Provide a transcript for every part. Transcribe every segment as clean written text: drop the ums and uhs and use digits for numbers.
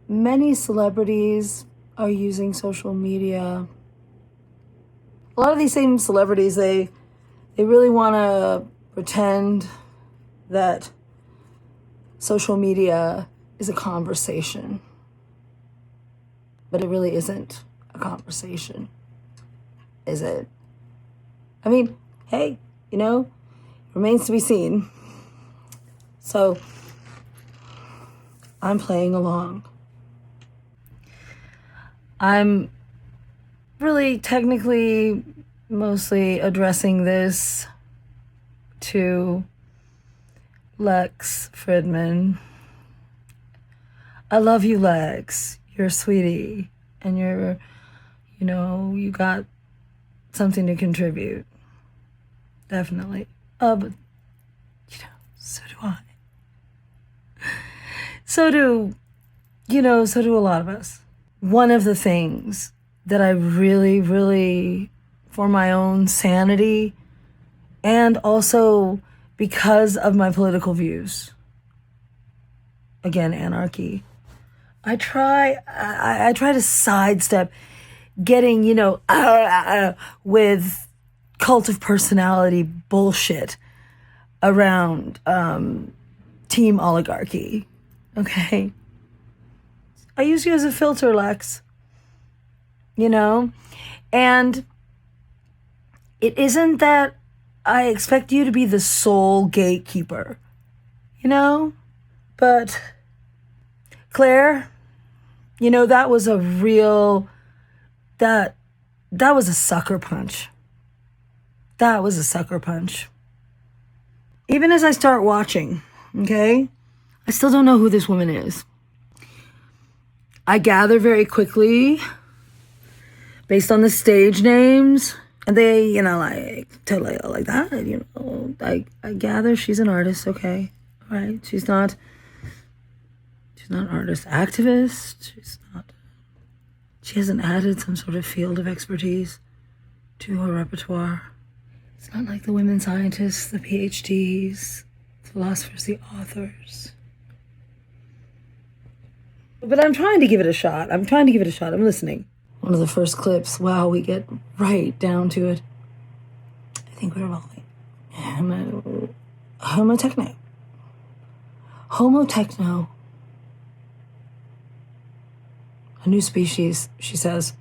many celebrities are using social media. A lot of these same celebrities, they really want to pretend that social media is a conversation, but it really isn't a conversation, is it? I mean, hey, remains to be seen. So I'm playing along. I'm really technically mostly addressing this to Lex Fridman. I love you, Lex. You're a sweetie. And you got something to contribute. Definitely. But, so do I. So do a lot of us. One of the things that I really, really, for my own sanity and also because of my political views, again, anarchy, I try to sidestep getting, with cult of personality bullshit around team oligarchy. Okay? I use you as a filter, Lex. And it isn't that I expect you to be the sole gatekeeper, but Claire, that was that was a sucker punch. That was a sucker punch. Even as I start watching, okay, I still don't know who this woman is. I gather very quickly based on the stage names, and they, totally like that, I gather she's an artist, okay? All right, she's not an artist activist. She hasn't added some sort of field of expertise to her repertoire. It's not like the women scientists, the PhDs, the philosophers, the authors. But I'm trying to give it a shot. I'm listening. One of the first clips, wow, we get right down to it. I think we're evolving. Homotechno. A new species, she says.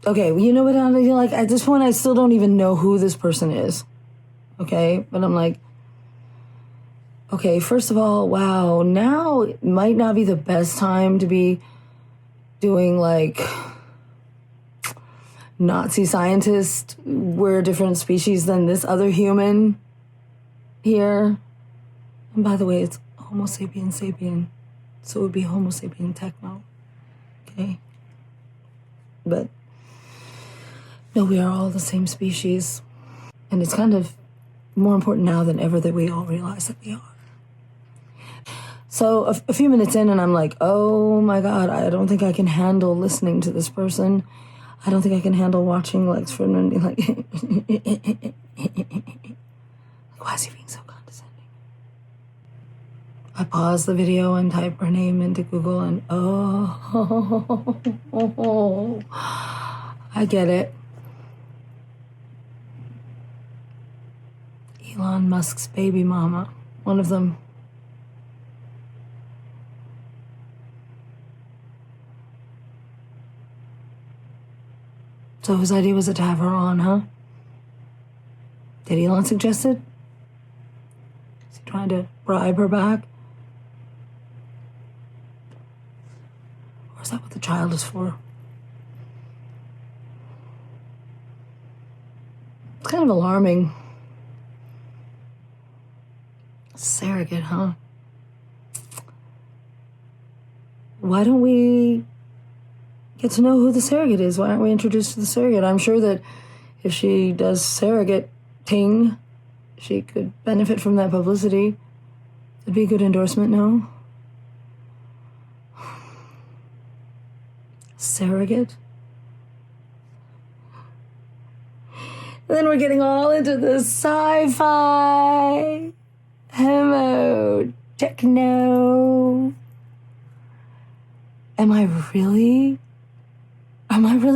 Okay, well, you know what? Like, at this point, I still don't even know who this person is. Okay? But I'm like, okay, first of all, wow, now it might not be the best time to be doing, like, Nazi scientist. We're a different species than this other human here. And by the way, it's Homo sapien sapien. So it would be Homo sapien techno. Okay? But no, we are all the same species. And it's kind of more important now than ever that we all realize that we are. So a few minutes in and I'm like, oh my God, I don't think I can handle listening to this person. I don't think I can handle watching Lex Fridman. Why is he being so condescending? I pause the video and type her name into Google and I get it. Elon Musk's baby mama, one of them. So his idea was to have her on, huh? Did Elon suggest it? Is he trying to bribe her back? Or is that what the child is for? It's kind of alarming. Surrogate, huh? Why don't we get to know who the surrogate is? Why aren't we introduced to the surrogate? I'm sure that if she does surrogate-ting, she could benefit from that publicity. It'd be a good endorsement, no? Surrogate? And then we're getting all into the sci-fi, homo, techno, Am I really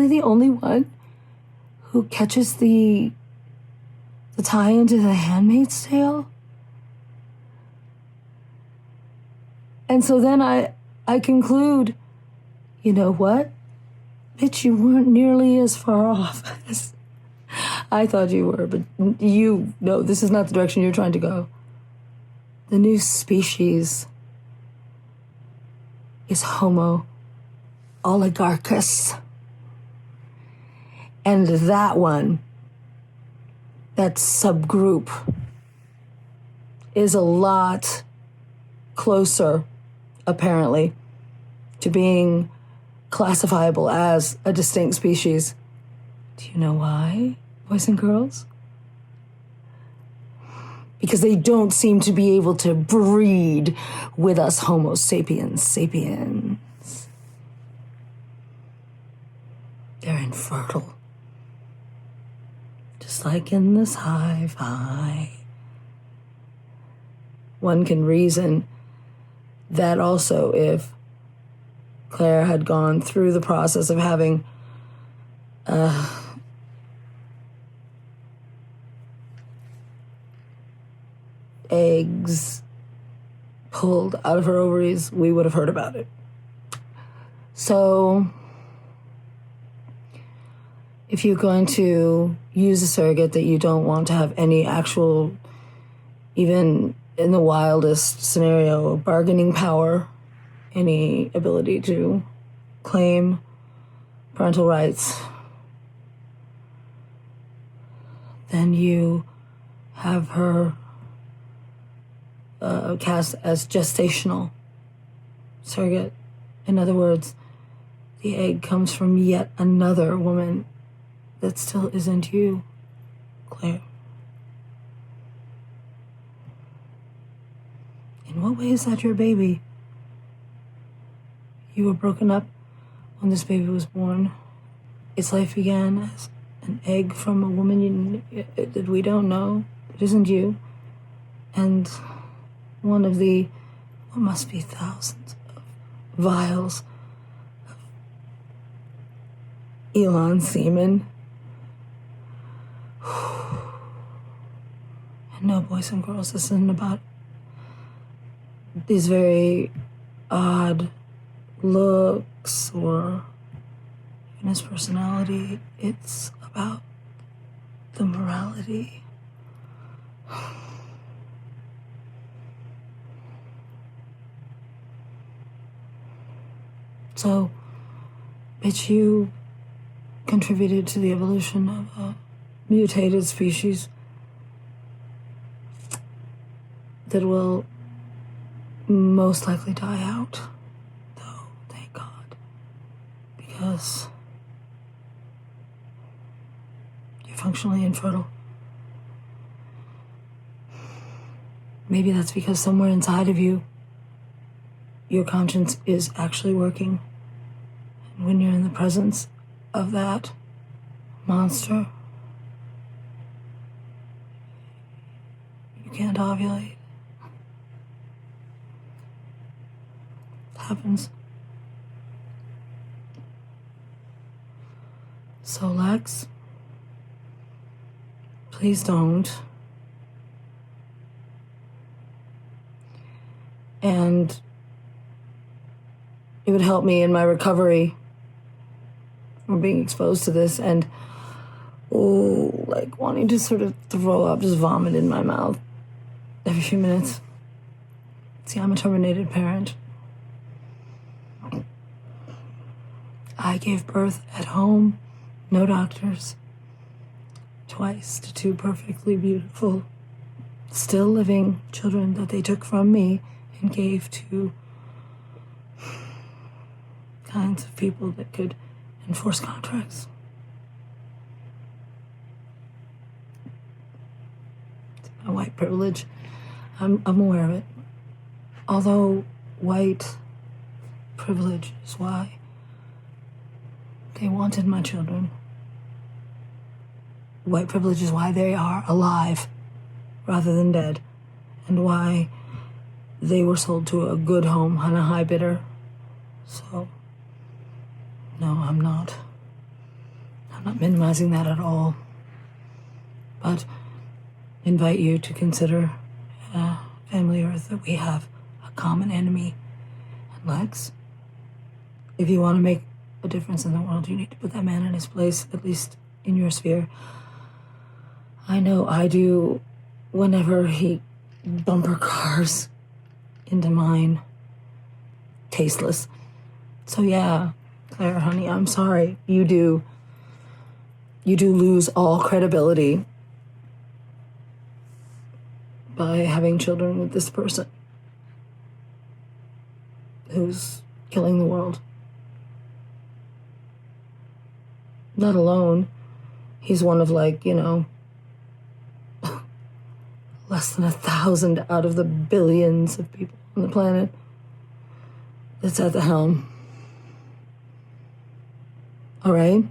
the only one who catches the tie into The Handmaid's Tale? And so then I conclude, you know what? Bitch, you weren't nearly as far off as I thought you were, but no, this is not the direction you're trying to go. The new species is Homo oligarchus. And that subgroup, is a lot closer, apparently, to being classifiable as a distinct species. Do you know why, boys and girls? Because they don't seem to be able to breed with us Homo sapiens. They're infertile. Just like in the sci-fi. One can reason that also if Claire had gone through the process of having eggs pulled out of her ovaries, we would have heard about it. So if you're going to use a surrogate that you don't want to have any actual, even in the wildest scenario, bargaining power, any ability to claim parental rights, then you have her cast as gestational surrogate. In other words, the egg comes from yet another woman that still isn't you, Claire. In what way is that your baby? You were broken up when this baby was born. Its life began as an egg from a woman that we don't know. It isn't you. And one of the, what must be thousands of vials of Elon semen. And no, boys and girls, this isn't about these very odd looks or even his personality. It's about the morality. So, bitch, you contributed to the evolution of a mutated species that will most likely die out, though, thank God, because you're functionally infertile. Maybe that's because somewhere inside of you, your conscience is actually working. And when you're in the presence of that monster, you can't ovulate. It happens. So, Lex, please don't. And it would help me in my recovery from being exposed to this and, like wanting to sort of throw up, just vomit in my mouth every few minutes. See, I'm a terminated parent. I gave birth at home, no doctors, twice to two perfectly beautiful, still living children that they took from me and gave to kinds of people that could enforce contracts. It's my white privilege. I'm aware of it. Although white privilege is why they wanted my children. White privilege is why they are alive rather than dead, and why they were sold to a good home on a high bidder. So No, I'm not. I'm not minimizing that at all. But invite you to consider, Family Earth, that we have a common enemy. And Lex, if you want to make a difference in the world, you need to put that man in his place, at least in your sphere. I know I do whenever he bumper cars into mine. Tasteless. So yeah, Claire, honey, I'm sorry. You do lose all credibility by having children with this person who's killing the world. Not alone. He's one of, like, less than 1,000 out of the billions of people on the planet that's at the helm. All right?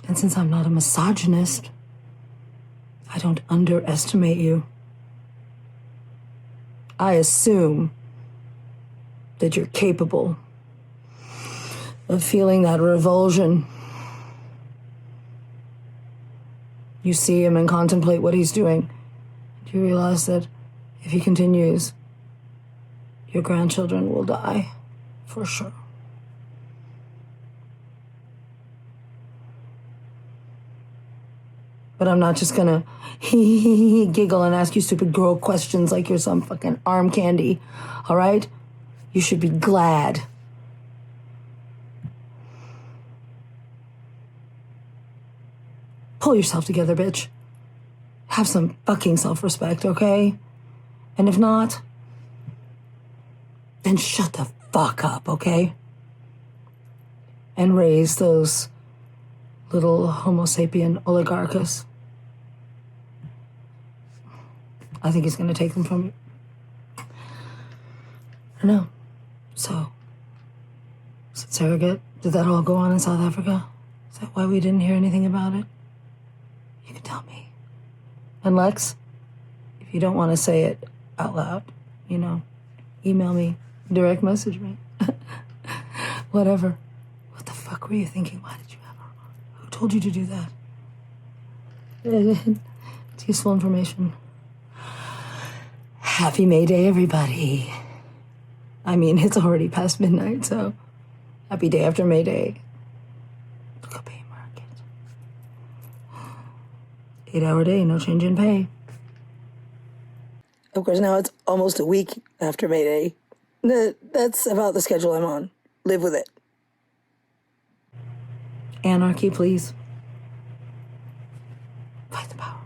And since I'm not a misogynist, I don't underestimate you. I assume that you're capable of feeling that revulsion. You see him and contemplate what he's doing. Do you realize that if he continues, your grandchildren will die, for sure? But I'm not just gonna giggle and ask you stupid girl questions like you're some fucking arm candy, all right? You should be glad. Pull yourself together, bitch. Have some fucking self-respect, okay? And if not, then shut the fuck up, okay? And raise those little Homo sapien oligarchs. I think he's gonna take them from you. I know. So, is it surrogate? Did that all go on in South Africa? Is that why we didn't hear anything about it? You can tell me. And Lex, if you don't want to say it out loud, email me, direct message me, whatever. What the fuck were you thinking? Why did you have her on? Who told you to do that? It's useful information. Happy May Day, everybody. I mean, it's already past midnight, so happy day after May Day. Look up a market. 8-hour day, no change in pay. Of course, now it's almost a week after May Day. That's about the schedule I'm on. Live with it. Anarchy, please. Fight the power.